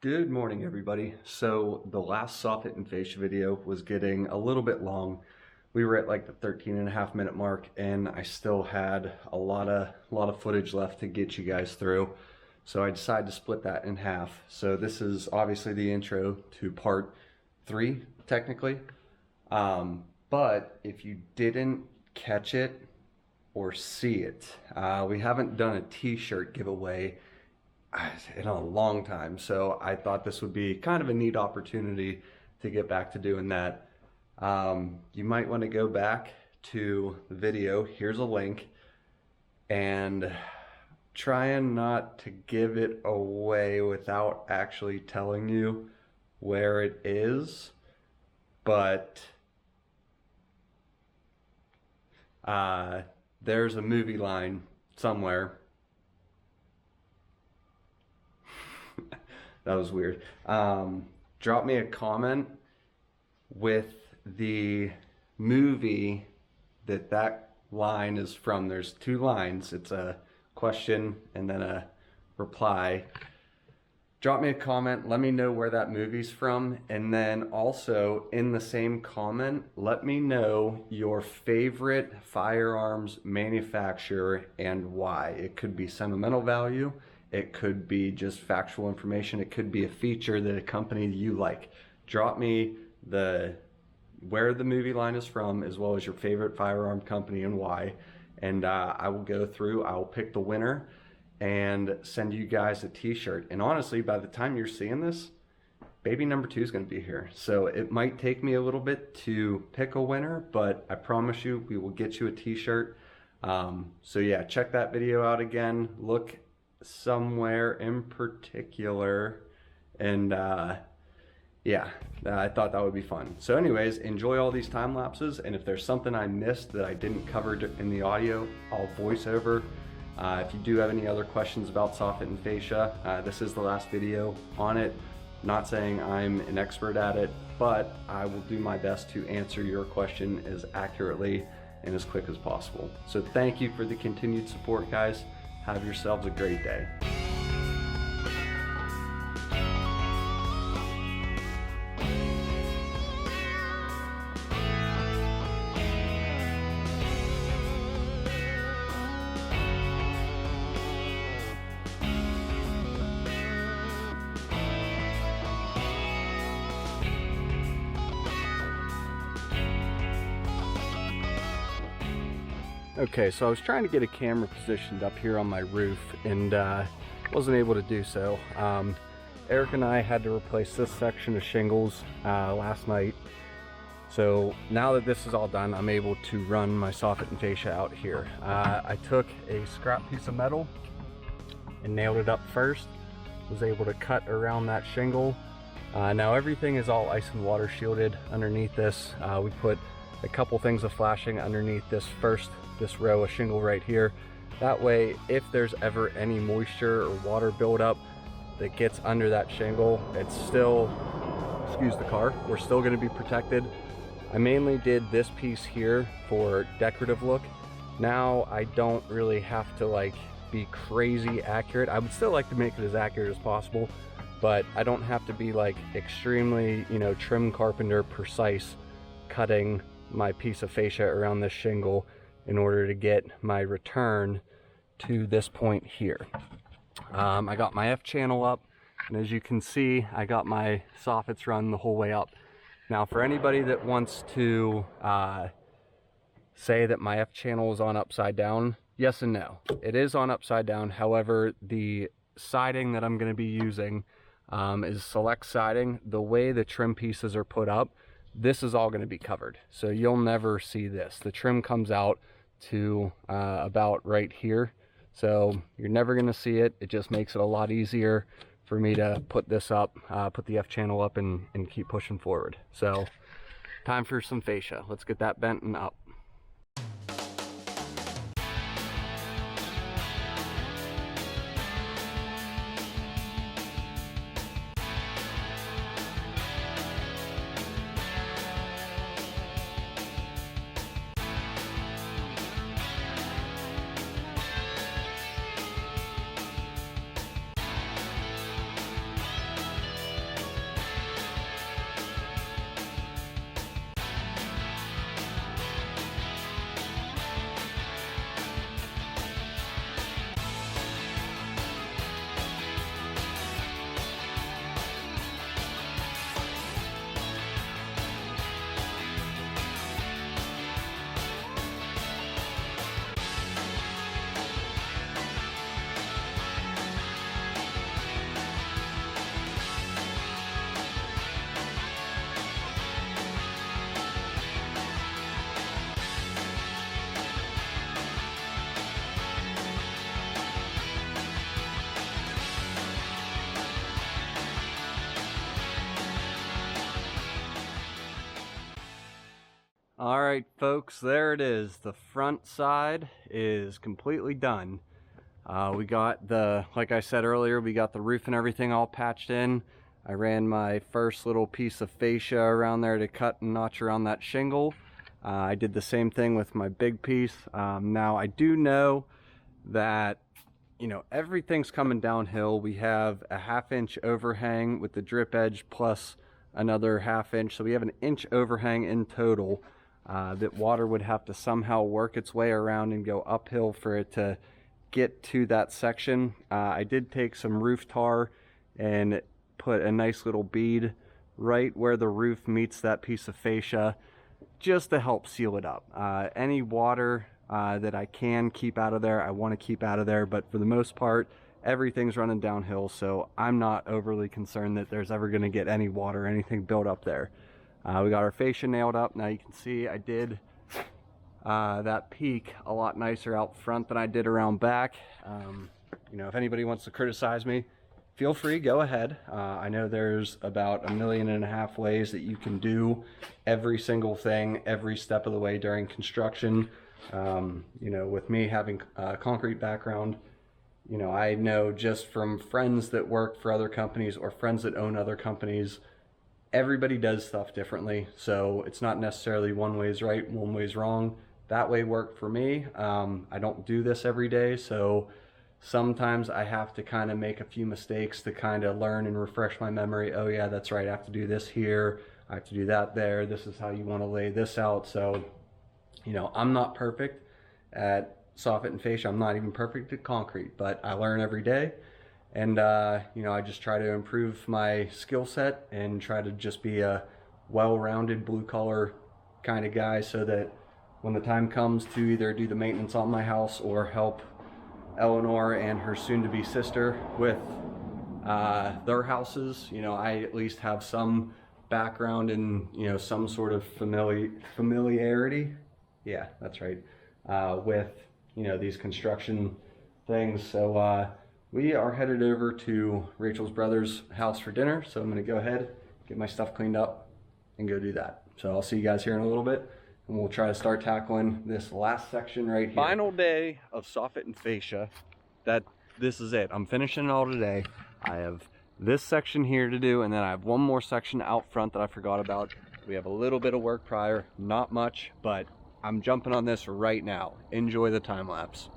Good morning, everybody. So the last Soffit and Fascia video was getting a little bit long. We were at like the 13.5 minute mark, and I still had a lot of footage left to get you guys through. So I decided to split that in half. So this is obviously the intro to part 3, technically. But if you didn't catch it or see it, we haven't done a t-shirt giveaway in a long time, so I thought this would be kind of a neat opportunity to get back to doing that. You might want to go back to the video. Here's a link, and trying not to give it away without actually telling you where it is, but there's a movie line somewhere. That was weird. Drop me a comment with the movie that line is from. There's 2 lines. It's a question and then a reply. Drop me a comment. Let me know where that movie's from. And then also in the same comment, let me know your favorite firearms manufacturer and why. It could be sentimental value. It could be just factual information. It could be a feature that a company you like. Drop me where the movie line is from, as well as your favorite firearm company and why. And I will go through, I will pick the winner and send you guys a t-shirt. And honestly, by the time you're seeing this, baby number 2 is gonna be here. So it might take me a little bit to pick a winner, but I promise you, we will get you a t-shirt. So yeah, check that video out again. Look somewhere in particular, and yeah, I thought that would be fun. So anyways, enjoy all these time lapses, and if there's something I missed that I didn't cover in the audio, I'll voice over. If you do have any other questions about Soffit and Fascia, this is the last video on it. Not saying I'm an expert at it, but I will do my best to answer your question as accurately and as quick as possible. So thank you for the continued support, guys. Have yourselves a great day. Okay, so I was trying to get a camera positioned up here on my roof and wasn't able to do so. Eric and I had to replace this section of shingles last night. So now that this is all done, I'm able to run my Soffit and Fascia out here. I took a scrap piece of metal and nailed it up first. Was able to cut around that shingle. Now everything is all ice and water shielded underneath this. We put a couple things of flashing underneath this row of shingle right here. That way, if there's ever any moisture or water buildup that gets under that shingle, it's still, excuse the car, we're still going to be protected. I mainly did this piece here for decorative look. Now I don't really have to like be crazy accurate. I would still like to make it as accurate as possible, but I don't have to be like extremely, you know, trim carpenter precise cutting my piece of fascia around this shingle in order to get my return to this point here. I got my F channel up, and as you can see, I got my soffits run the whole way up. Now for anybody that wants to say that my F channel is on upside down, yes and no. It is on upside down. However, the siding that I'm going to be using is select siding. The way the trim pieces are put up, this is all going to be covered, so you'll never see this. The trim comes out to about right here, so you're never going to see it. It just makes it a lot easier for me to put this up, put the F channel up, and keep pushing forward. So time for some fascia. Let's get that bent and up. All right, folks, there it is. The front side is completely done. We got like I said earlier, we got the roof and everything all patched in. I ran my first little piece of fascia around there to cut and notch around that shingle. I did the same thing with my big piece. Now I do know that, you know, everything's coming downhill. We have a 1/2 inch overhang with the drip edge plus another 1/2 inch. So we have an inch overhang in total that water would have to somehow work its way around and go uphill for it to get to that section. I did take some roof tar and put a nice little bead right where the roof meets that piece of fascia just to help seal it up. Any water that I can keep out of there, I want to keep out of there, but for the most part everything's running downhill, so I'm not overly concerned that there's ever going to get any water or anything built up there. We got our fascia nailed up. Now you can see I did that peak a lot nicer out front than I did around back. You know, if anybody wants to criticize me, feel free, go ahead. I know there's about 1.5 million ways that you can do every single thing every step of the way during construction. You know, with me having a concrete background, you know, I know just from friends that work for other companies or friends that own other companies, everybody does stuff differently. So it's not necessarily one way's right, one way's wrong. That way worked for me. I don't do this every day, so sometimes I have to kind of make a few mistakes to kind of learn and refresh my memory. Oh yeah, that's right, I have to do this here, I have to do that there, this is how you want to lay this out. So, you know, I'm not perfect at soffit and fascia, I'm not even perfect at concrete, but I learn every day. And you know, I just try to improve my skill set and try to just be a well-rounded blue collar kind of guy, so that when the time comes to either do the maintenance on my house or help Eleanor and her soon-to-be sister with their houses, you know, I at least have some background in, you know, some sort of familiarity. Yeah, that's right. With, you know, these construction things. So we are headed over to Rachel's brother's house for dinner. So I'm going to go ahead, get my stuff cleaned up and go do that. So I'll see you guys here in a little bit, and we'll try to start tackling this last section right here. Final day of soffit and fascia. This is it. I'm finishing it all today. I have this section here to do, and then I have one more section out front that I forgot about. We have a little bit of work prior, not much, but I'm jumping on this right now. Enjoy the time lapse.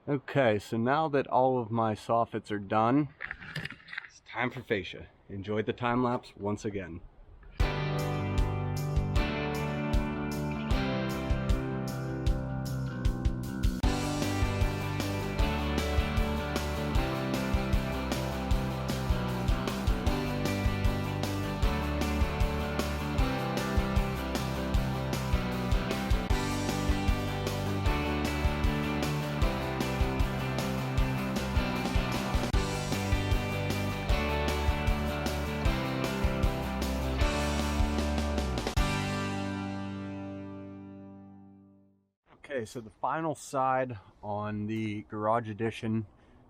Okay, so now that all of my soffits are done, it's time for fascia. Enjoy the time lapse once again. Okay, so the final side on the garage addition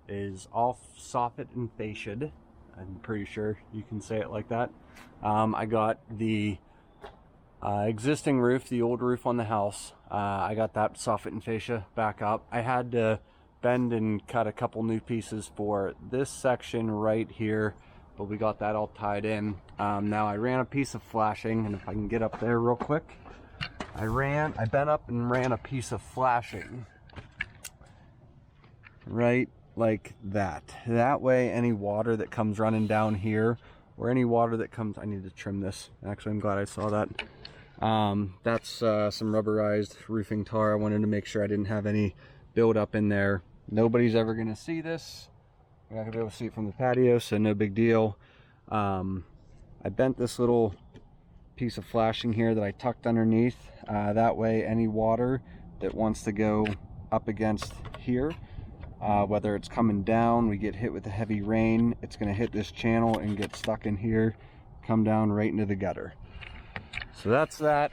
is all Soffit and Fascia. I'm pretty sure you can say it like that. I got the existing roof, the old roof on the house. I got that Soffit and Fascia back up. I had to bend and cut a couple new pieces for this section right here, but we got that all tied in. Now I ran a piece of flashing, and if I can get up there real quick, I bent up and ran a piece of flashing right like that. That way any water that comes running down here, or any water that comes, I need to trim this. Actually, I'm glad I saw that. That's some rubberized roofing tar. I wanted to make sure I didn't have any build up in there. Nobody's ever gonna see this. You're not gonna be able to see it from the patio, so no big deal. I bent this little piece of flashing here that I tucked underneath. That way any water that wants to go up against here, whether it's coming down, we get hit with a heavy rain, it's going to hit this channel and get stuck in here, come down right into the gutter. So that's that.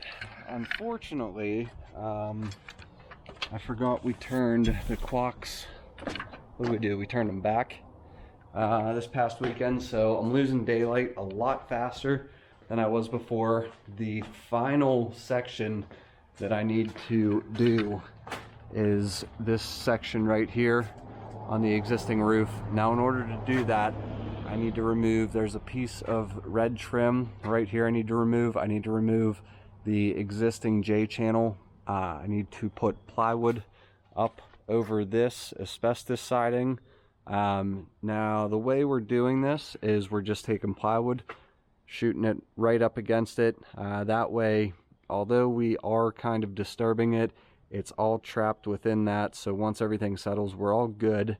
Unfortunately, I forgot we turned the clocks. What did we do? We turned them back this past weekend, so I'm losing daylight a lot faster than I was before. The final section that I need to do is this section right here on the existing roof. Now in order to do that, I need to remove, there's a piece of red trim right here I need to remove. I need to remove the existing J channel. I need to put plywood up over this asbestos siding. Now the way we're doing this is we're just taking plywood, shooting it right up against it. That way, although we are kind of disturbing it, it's all trapped within that. So once everything settles, we're all good.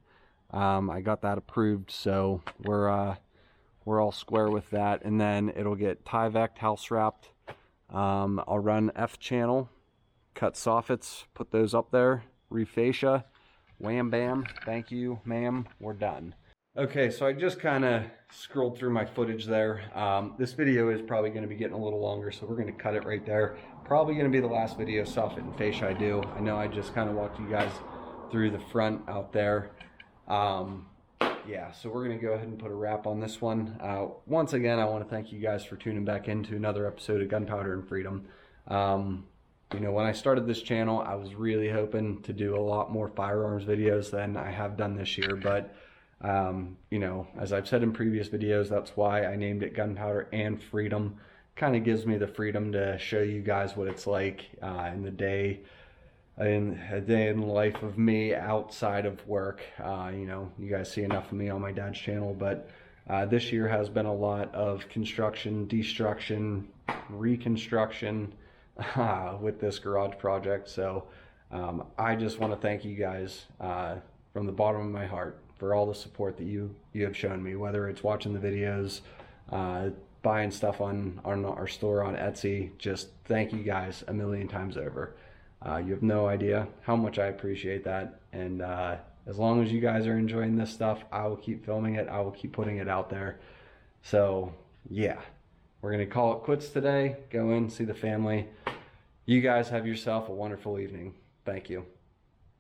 I got that approved, so we're all square with that. And then it'll get Tyvek house wrapped. I'll run F channel, cut soffits, put those up there, refascia, wham bam, thank you ma'am, we're done. Okay, so I just kind of scrolled through my footage there. This video is probably going to be getting a little longer, so we're going to cut it right there. Probably going to be the last video Soffit and Fascia I do. I know I just kind of walked you guys through the front out there. Yeah, so we're going to go ahead and put a wrap on this one. Once again, I want to thank you guys for tuning back into another episode of Gunpowder and Freedom. You know, when I started this channel, I was really hoping to do a lot more firearms videos than I have done this year, but you know, as I've said in previous videos, that's why I named it Gunpowder and Freedom. Kind of gives me the freedom to show you guys what it's like in a day in life of me outside of work. You know, you guys see enough of me on my dad's channel, but this year has been a lot of construction, destruction, reconstruction with this garage project. So I just want to thank you guys from the bottom of my heart for all the support that you have shown me, whether it's watching the videos, buying stuff on our store on Etsy. Just thank you guys a million times over. You have no idea how much I appreciate that. And as long as you guys are enjoying this stuff, I will keep filming it. I will keep putting it out there. So yeah, we're gonna call it quits today. Go in, see the family. You guys have yourself a wonderful evening. Thank you.